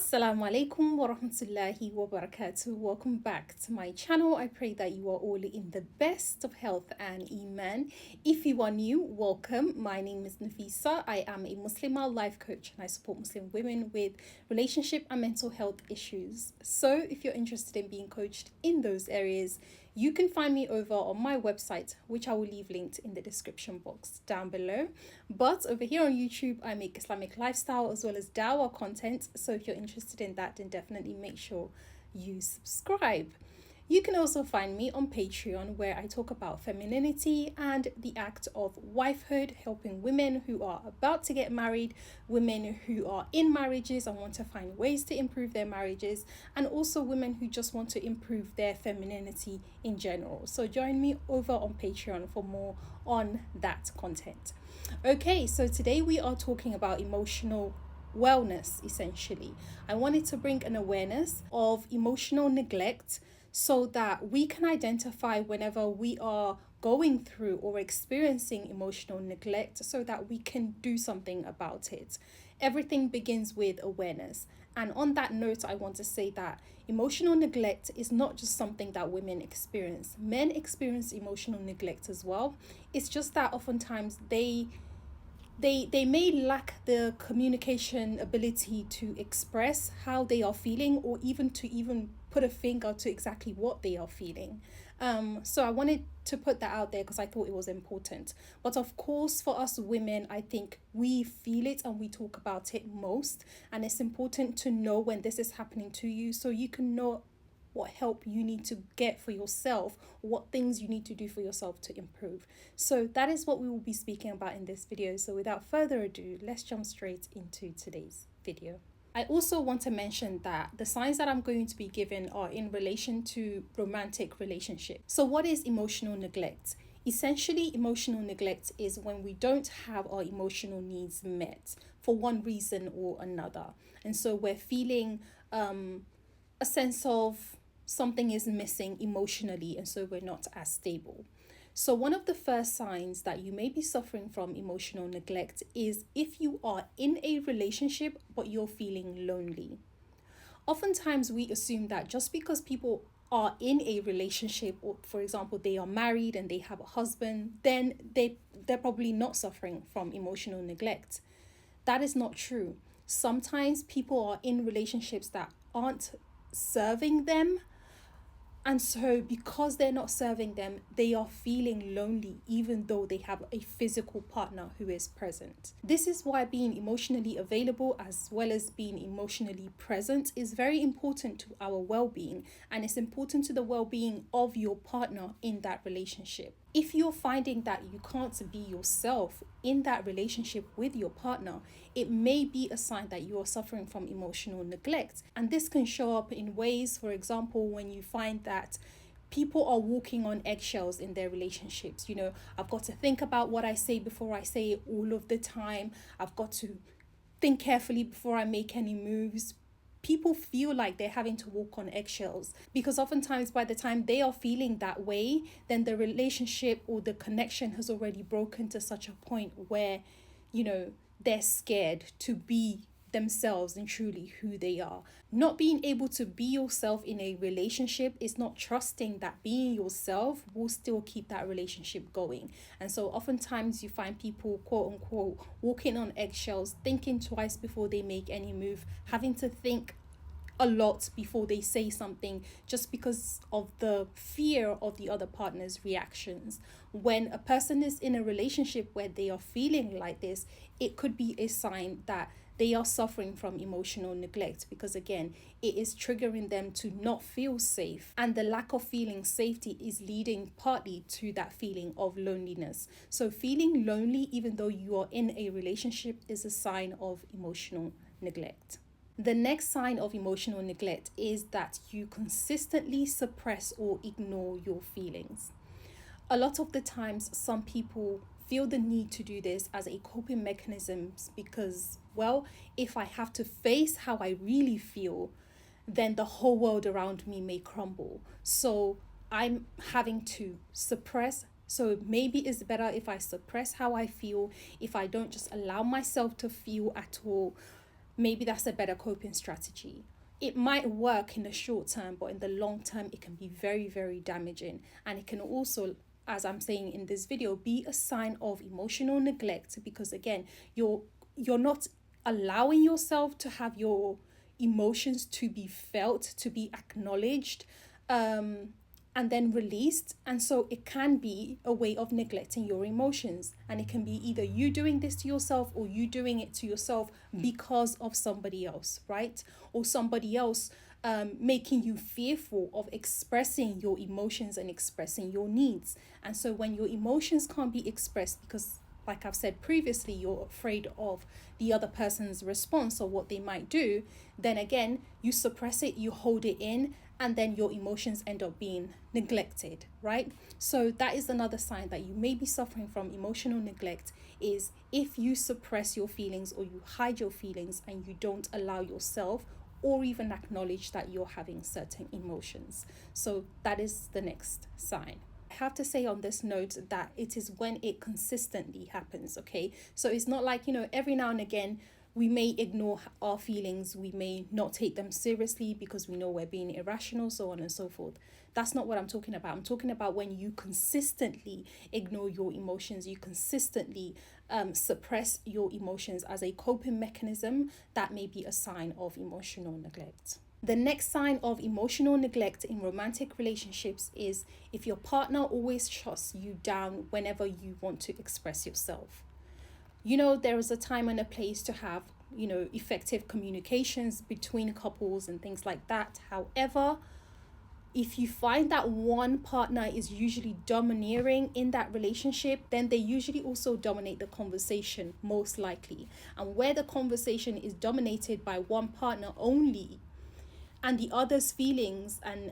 Assalamu alaikum wa rahmatullahi wa barakatuh. Welcome back to my channel. I pray that you are all in the best of health and iman. If you are new, welcome. My name is Nafisa. I am a Muslimah life coach and I support Muslim women with relationship and mental health issues. So if you're interested in being coached in those areas, you can find me over on my website, which I will leave linked in the description box down below. But over here on YouTube, I make Islamic lifestyle as well as dawah content. So if you're interested in that, then definitely make sure you subscribe. You can also find me on Patreon, where I talk about femininity and the act of wifehood, helping women who are about to get married, women who are in marriages and want to find ways to improve their marriages, and also women who just want to improve their femininity in general. So join me over on Patreon for more on that content. Okay, so today we are talking about emotional wellness, essentially. I wanted to bring an awareness of emotional neglect so that we can identify whenever we are going through or experiencing emotional neglect so that we can do something about it. Everything begins with awareness. And on that note, I want to say that emotional neglect is not just something that women experience. Men experience emotional neglect as well. It's just that oftentimes they may lack the communication ability to express how they are feeling, or even to put a finger to exactly what they are feeling. So I wanted to put that out there because I thought it was important. But of course, for us women, I think we feel it and we talk about it most. And it's important to know when this is happening to you so you can know what help you need to get for yourself, what things you need to do for yourself to improve. So that is what we will be speaking about in this video. So without further ado, let's jump straight into today's video. I also want to mention that the signs that I'm going to be giving are in relation to romantic relationships. So what is emotional neglect? Essentially, emotional neglect is when we don't have our emotional needs met for one reason or another. And so we're feeling a sense of something is missing emotionally, and so we're not as stable. So one of the first signs that you may be suffering from emotional neglect is if you are in a relationship but you're feeling lonely. Oftentimes we assume that just because people are in a relationship, or for example they are married and they have a husband, then they're probably not suffering from emotional neglect. That is not true. Sometimes people are in relationships that aren't serving them, and so because they're not serving them, they are feeling lonely even though they have a physical partner who is present. This is why being emotionally available as well as being emotionally present is very important to our well-being, and it's important to the well-being of your partner in that relationship. If you're finding that you can't be yourself in that relationship with your partner, it may be a sign that you are suffering from emotional neglect. And this can show up in ways, for example, when you find that people are walking on eggshells in their relationships. I've got to think about what I say before I say it all of the time. I've got to think carefully before I make any moves. People feel like they're having to walk on eggshells because oftentimes by the time they are feeling that way, then the relationship or the connection has already broken to such a point where, they're scared to be themselves and truly who they are. Not being able to be yourself in a relationship is not trusting that being yourself will still keep that relationship going. And so oftentimes you find people, quote unquote, walking on eggshells, thinking twice before they make any move, having to think a lot before they say something just because of the fear of the other partner's reactions. When a person is in a relationship where they are feeling like this, it could be a sign that they are suffering from emotional neglect, because again, it is triggering them to not feel safe, and the lack of feeling safety is leading partly to that feeling of loneliness. So feeling lonely even though you are in a relationship is a sign of emotional neglect. The next sign of emotional neglect is that you consistently suppress or ignore your feelings. A lot of the times, some people feel the need to do this as a coping mechanism because, well, if I have to face how I really feel, then the whole world around me may crumble. So I'm having to suppress. So maybe it's better if I suppress how I feel, if I don't just allow myself to feel at all. maybe that's a better coping strategy. It might work in the short term, but in the long term, it can be very, very damaging. And it can also, as I'm saying in this video, be a sign of emotional neglect, because again, you're not allowing yourself to have your emotions to be felt, to be acknowledged, and then released. And so it can be a way of neglecting your emotions. And it can be either you doing this to yourself or you doing it to yourself because of somebody else, right? Or somebody else making you fearful of expressing your emotions and expressing your needs. And so when your emotions can't be expressed because, like I've said previously, you're afraid of the other person's response or what they might do, then again, you suppress it, you hold it in, and then your emotions end up being neglected, right? So that is another sign that you may be suffering from emotional neglect, is if you suppress your feelings or you hide your feelings and you don't allow yourself or even acknowledge that you're having certain emotions. So that is the next sign. I have to say on this note that it is when it consistently happens, okay? So it's not like, every now and again we may ignore our feelings, we may not take them seriously because we know we're being irrational, so on and so forth. That's not what I'm talking about. I'm talking about when you consistently ignore your emotions, you consistently suppress your emotions as a coping mechanism. That may be a sign of emotional neglect. The next sign of emotional neglect in romantic relationships is if your partner always shuts you down whenever you want to express yourself. There is a time and a place to have, effective communications between couples and things like that. However, if you find that one partner is usually domineering in that relationship, then they usually also dominate the conversation, most likely. And where the conversation is dominated by one partner only, and the other's feelings and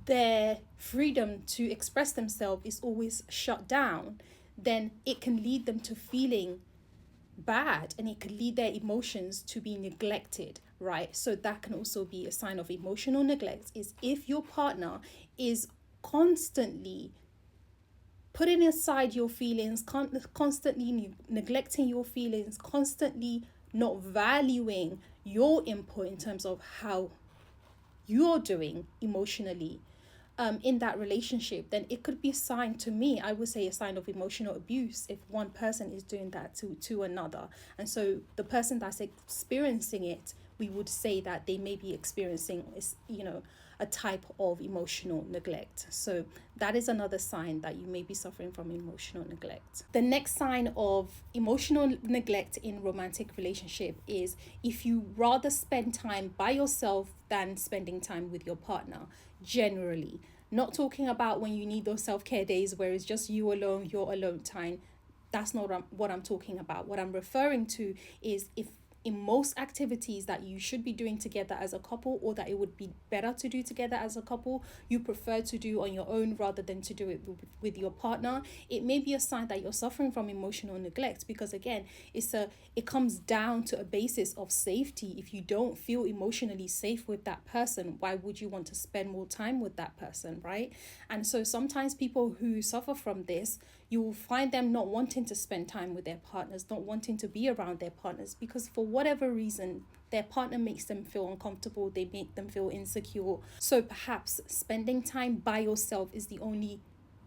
their freedom to express themselves is always shut down, then it can lead them to feeling bad, and it could lead their emotions to be neglected, right? So that can also be a sign of emotional neglect, is if your partner is constantly putting aside your feelings, constantly neglecting your feelings, constantly not valuing your input in terms of how you're doing emotionally in that relationship, then it could be a sign, to me, I would say a sign of emotional abuse if one person is doing that to another. And so the person that's experiencing it, we would say that they may be experiencing a type of emotional neglect. So that is another sign that you may be suffering from emotional neglect. The next sign of emotional neglect in romantic relationship is if you rather spend time by yourself than spending time with your partner. Generally, not talking about when you need those self-care days where it's just you alone, your alone time. That's not what I'm talking about. What I'm referring to is if in most activities that you should be doing together as a couple, or that it would be better to do together as a couple, you prefer to do on your own rather than to do it with your partner, it may be a sign that you're suffering from emotional neglect, because again, it comes down to a basis of safety. If you don't feel emotionally safe with that person, why would you want to spend more time with that person, right? And so sometimes people who suffer from this, you will find them not wanting to spend time with their partners, not wanting to be around their partners, because for whatever reason, their partner makes them feel uncomfortable, they make them feel insecure. So perhaps spending time by yourself is the only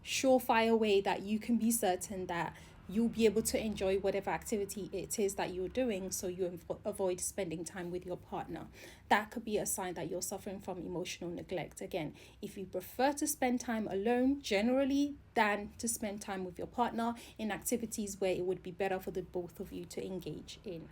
surefire way that you can be certain that you'll be able to enjoy whatever activity it is that you're doing, so you avoid spending time with your partner. That could be a sign that you're suffering from emotional neglect. Again, if you prefer to spend time alone generally than to spend time with your partner in activities where it would be better for the both of you to engage in.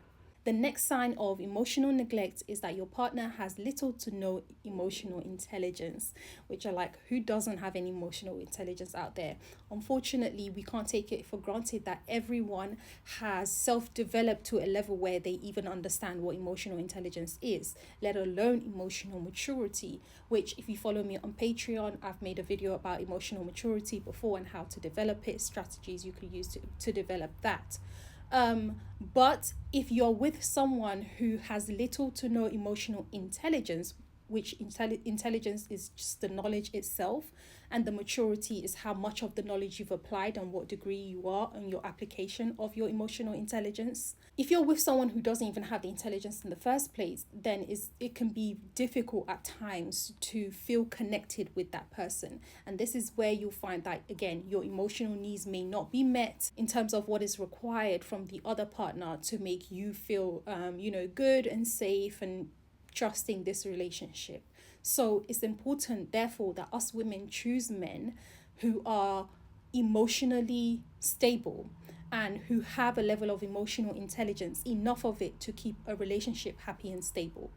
The next sign of emotional neglect is that your partner has little to no emotional intelligence, which are like, who doesn't have any emotional intelligence out there? Unfortunately, we can't take it for granted that everyone has self-developed to a level where they even understand what emotional intelligence is, let alone emotional maturity, which if you follow me on Patreon, I've made a video about emotional maturity before and how to develop it, strategies you could use to develop that. But if you're with someone who has little to no emotional intelligence, which intelligence is just the knowledge itself, and the maturity is how much of the knowledge you've applied and what degree you are on your application of your emotional intelligence. If you're with someone who doesn't even have the intelligence in the first place, then it can be difficult at times to feel connected with that person. And this is where you'll find that, again, your emotional needs may not be met in terms of what is required from the other partner to make you feel, good and safe and trusting this relationship. So it's important, therefore, that us women choose men who are emotionally stable and who have a level of emotional intelligence, enough of it to keep a relationship happy and stable.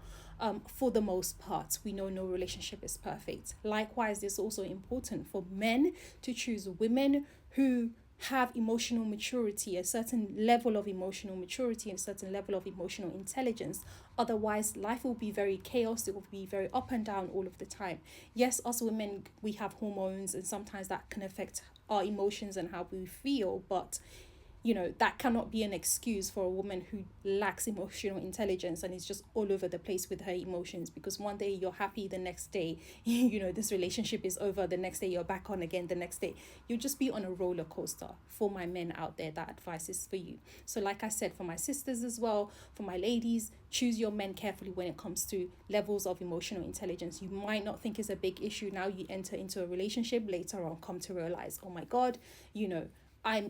For the most part, we know no relationship is perfect. Likewise, it's also important for men to choose women who have emotional maturity, a certain level of emotional maturity, and a certain level of emotional intelligence. Otherwise, life will be very chaos. It will be very up and down all of the time. Yes, us women, we have hormones, and sometimes that can affect our emotions and how we feel, but that cannot be an excuse for a woman who lacks emotional intelligence and is just all over the place with her emotions, because one day you're happy, the next day this relationship is over, the next day you're back on again, the next day you'll just be on a roller coaster. For my men out there, that advice is for you. So like I said, for my sisters as well, for my ladies, choose your men carefully when it comes to levels of emotional intelligence. You might not think it's a big issue. Now you enter into a relationship, later on come to realize, oh my God,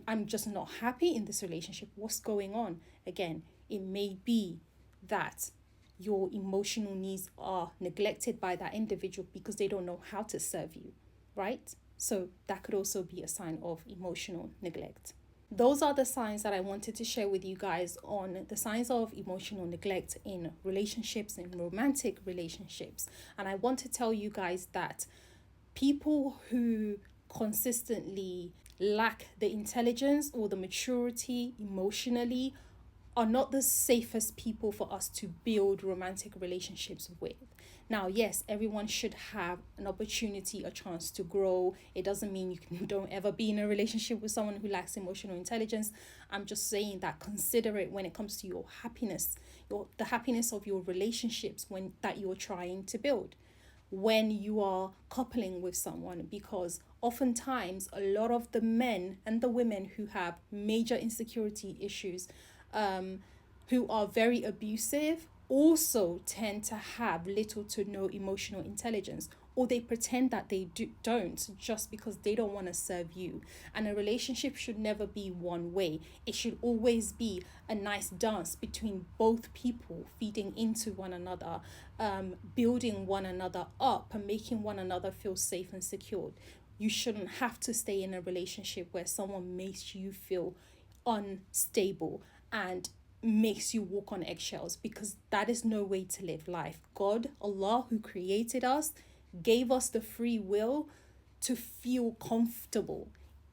I'm just not happy in this relationship. What's going on? Again, it may be that your emotional needs are neglected by that individual because they don't know how to serve you, right? So that could also be a sign of emotional neglect. Those are the signs that I wanted to share with you guys on the signs of emotional neglect in relationships, in romantic relationships. And I want to tell you guys that people who consistently lack the intelligence or the maturity emotionally are not the safest people for us to build romantic relationships with. Now, yes, everyone should have an opportunity, a chance to grow. It doesn't mean you don't ever be in a relationship with someone who lacks emotional intelligence. I'm just saying that consider it when it comes to your happiness, the happiness of your relationships that you're trying to build when you are coupling with someone, because oftentimes a lot of the men and the women who have major insecurity issues, who are very abusive, also tend to have little to no emotional intelligence, or they pretend that they don't just because they don't want to serve you. And a relationship should never be one way. It should always be a nice dance between both people, feeding into one another, building one another up and making one another feel safe and secured. You shouldn't have to stay in a relationship where someone makes you feel unstable and makes you walk on eggshells, because that is no way to live life. God, Allah, who created us, gave us the free will to feel comfortable,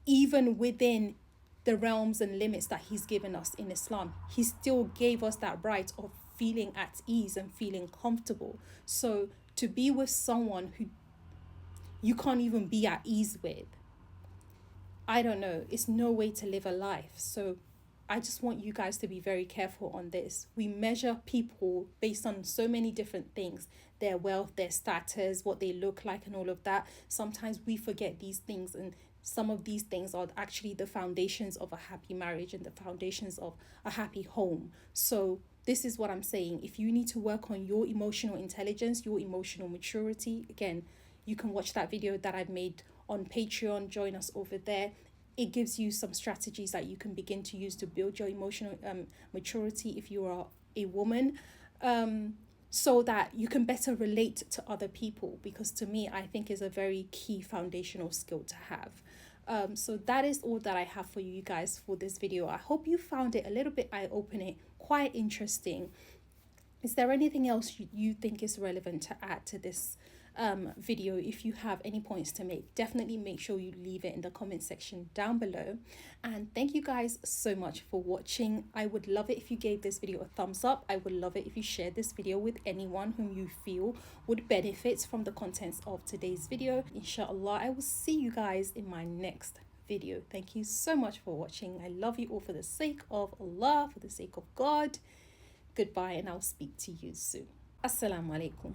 even within the realms and limits that He's given us in Islam. He still gave us that right of feeling at ease and feeling comfortable. So to be with someone who you can't even be at ease with, I don't know, it's no way to live a life. So I just want you guys to be very careful on this. We measure people based on so many different things, their wealth, their status, what they look like and all of that. Sometimes we forget these things, and some of these things are actually the foundations of a happy marriage and the foundations of a happy home. So this is what I'm saying. If you need to work on your emotional intelligence, your emotional maturity, again, you can watch that video that I've made on Patreon. Join us over there. It gives you some strategies that you can begin to use to build your emotional maturity if you are a woman, so that you can better relate to other people, because to me, I think is a very key foundational skill to have. So that is all that I have for you guys for this video. I hope you found it a little bit eye-opening, quite interesting. Is there anything else you think is relevant to add to this video? If you have any points to make, definitely make sure you leave it in the comment section down below. And thank you guys so much for watching. I would love it if you gave this video a thumbs up. I would love it if you shared this video with anyone whom you feel would benefit from the contents of today's video. Inshallah, I will see you guys in my next video. Thank you so much for watching. I love you all for the sake of Allah, for the sake of God. Goodbye, and I'll speak to you soon. Assalamu alaikum.